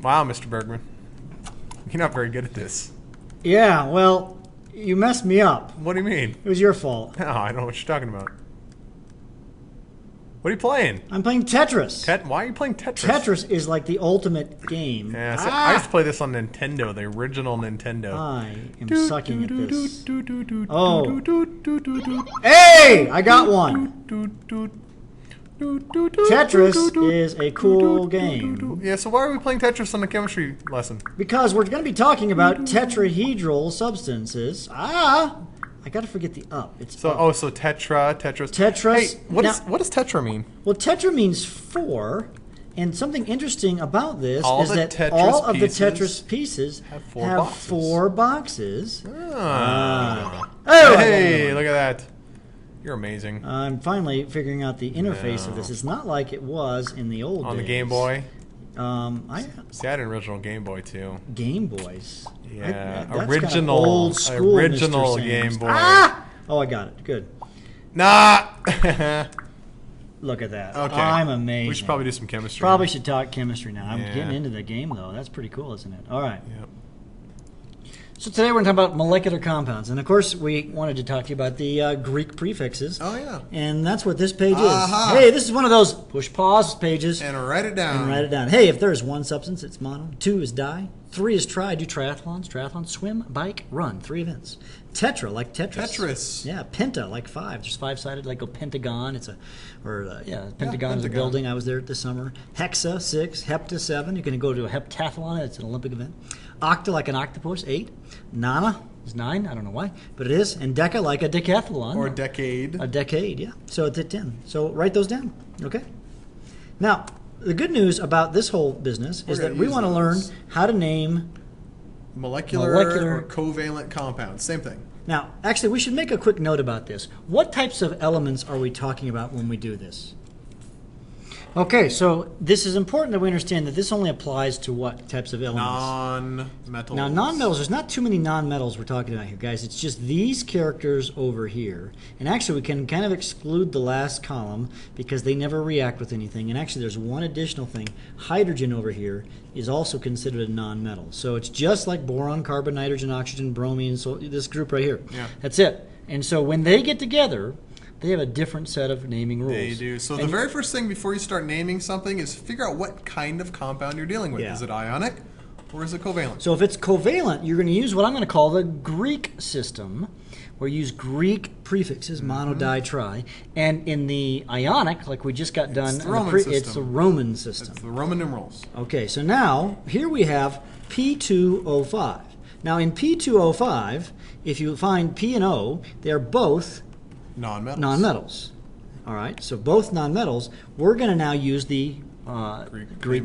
Wow, Mr. Bergman. You're not very good at this. Yeah, well, you messed me up. What do you mean? It was your fault. No, I don't know what you're talking about. What are you playing? I'm playing Tetris. Why are you playing Tetris? Tetris is like the ultimate game. Yeah, so I used to play this on Nintendo, the original Nintendo. I am sucking at this. Oh. Hey! I got one. Tetris is a cool game. Yeah, so why are we playing Tetris on the chemistry lesson? Because we're going to be talking about tetrahedral substances. I got to forget the up. It's so up. So Tetris. Tetris. Hey, what does Tetra mean? Well, Tetra means 4, and something interesting about this is that Tetris all of the Tetris pieces have have 4 boxes. Oh, hey, look at that. You're amazing. I'm finally figuring out the interface of this. It's not like it was in the old days. On the Game Boy? See, I had an original Game Boy, too. Game Boys? Yeah, That's original. Kind of old school, Original Mr. Game Boy. Oh, I got it. Good. Nah! Look at that. Okay. I'm amazing. We should probably do some chemistry. Probably should talk chemistry now. I'm Yeah. getting into the game, though. That's pretty cool, isn't it? All right. Yep. So today we're going to talk about molecular compounds. And, of course, we wanted to talk to you about the Greek prefixes. Oh, yeah. And that's what this page is. Hey, this is one of those push pause pages. And write it down. Hey, if there is one substance, it's mono. 2 is di. 3 is tri. Do triathlons, swim, bike, run. 3 events. Tetra, like Tetris. Tetris. Yeah, penta, like 5. There's 5-sided, like a pentagon. Pentagon is a building. I was there this summer. Hexa, 6. Hepta, 7. You can go to a heptathlon. It's an Olympic event. Octa, like an octopus, 8. Nana is 9. I don't know why, but it is. And deca, like a decathlon. Or a decade. A decade, yeah. So it's at 10. So write those down, okay? Now, the good news about this whole business is that we want to learn how to name molecular or covalent compounds. Same thing. Now, actually, we should make a quick note about this. What types of elements are we talking about when we do this? Okay, so this is important that we understand that this only applies to what types of elements? Non-metals. Now, non-metals, there's not too many non-metals we're talking about here, guys. It's just these characters over here. And actually, we can kind of exclude the last column because they never react with anything. And actually, there's one additional thing. Hydrogen over here is also considered a non-metal. So it's just like boron, carbon, nitrogen, oxygen, bromine, so this group right here. Yeah. That's it. And so when they get together, they have a different set of naming rules. They do. So the very first thing before you start naming something is figure out what kind of compound you're dealing with. Yeah. Is it ionic or is it covalent? So if it's covalent, you're going to use what I'm going to call the Greek system, where you use Greek prefixes, mono, di, tri. And in the ionic, like we just got done, it's the Roman system. It's the Roman system. It's the Roman numerals. Okay, so now here we have P2O5. Now in P2O5, if you find P and O, they're both non-metals. All right, so both non-metals. We're going to now use the Greek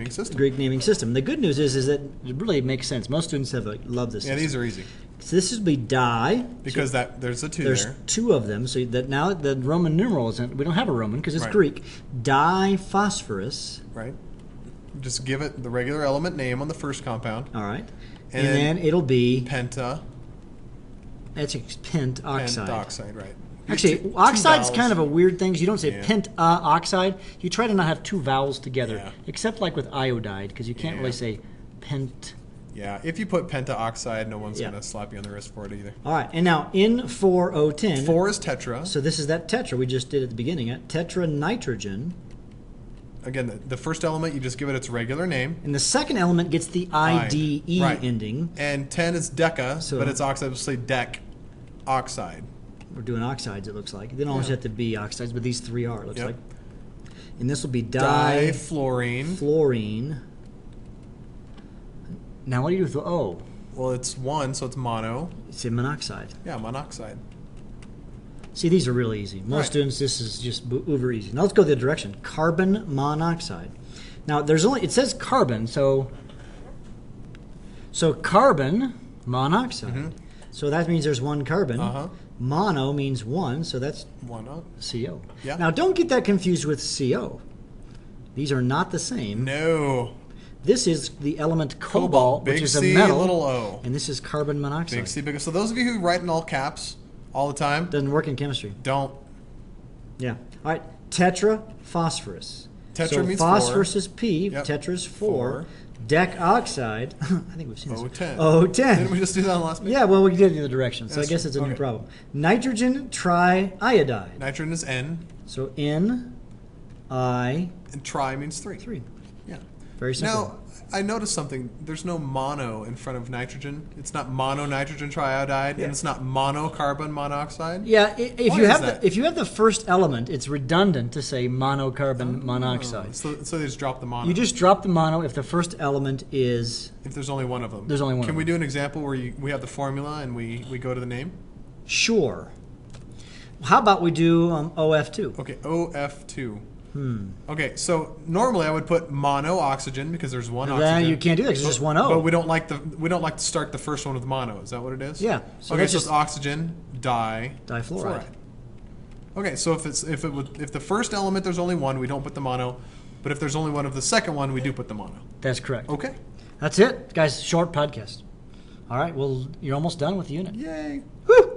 naming system. The good news is that it really makes sense. Most students love this system. These are easy. So this would be di. Because there's a 2 there's there. There's 2 of them. So that now the Roman numeral isn't. We don't have a Roman because it's Right. Greek. Diphosphorus. Right. Just give it the regular element name on the first compound. All right. And then it'll be penta. That's pentoxide. Pentoxide, right. Actually, oxide's kind of a weird thing. You don't say pentaoxide. You try to not have 2 vowels together, except like with iodide, because you can't really say pent. Yeah, if you put pentaoxide, no one's going to slap you on the wrist for it either. All right, and now in 4O10. 4 is tetra. So this is that tetra we just did at the beginning. Tetranitrogen. Again, the first element, you just give it its regular name. And the second element gets the IDE ending. And 10 is deca, but it's oxide. We'll say dec oxide. We're doing oxides, it looks like. They don't always have to be oxides, but these 3 are, it looks like. And this will be difluorine. Fluorine. Now what do you do with the O? Well, it's 1, so it's mono. It's a monoxide. Yeah, monoxide. See, these are really easy. Most students, this is just uber easy. Now let's go the other direction. Carbon monoxide. Now it says carbon, so carbon monoxide. Mm-hmm. So that means there's 1 carbon. Mono means 1, so that's 1 CO. Yeah. Now don't get that confused with CO. These are not the same. No. This is the element cobalt, which is a metal. Big C, little O. And this is carbon monoxide. Big C, big O. So those of you who write in all caps all the time. Doesn't work in chemistry. Don't. Yeah. All right. Tetraphosphorus. Tetra means 4. Phosphorus is P. Yep. Tetra is 4. Dec oxide, I think we've seen this. O10. O10. Didn't we just do that on the last page? Yeah, well, we did it in the other direction, so That's I guess it's a new okay. problem. Nitrogen triiodide. Nitrogen is N, So N, I, and tri means 3. 3. Yeah. Very simple. Now, I noticed something. There's no mono in front of nitrogen. It's not mononitrogen triiodide, Yeah. and it's not monocarbon monoxide. Yeah, if Why you is have that? if you have the first element, it's redundant to say monocarbon monoxide. So they just drop the mono. You just drop the mono if the first element is if there's only one of them. There's only one Can of we them. do an example where we have the formula and we go to the name? sure. How about we do OF2? Okay, OF2. Okay, so normally I would put mono oxygen because there's one Then oxygen. you can't do that because it's just one O. But we don't like to start the first one with mono. Is that what it is? Yeah, so okay, that's so just it's oxygen difluoride. fluoride. Okay, so if the first element there's only one, we don't put the mono. But if there's only one of the second one, we do put the mono. That's correct. Okay. That's it, guys. Short podcast. All right. Well, you're almost done with the unit. Yay. Woo!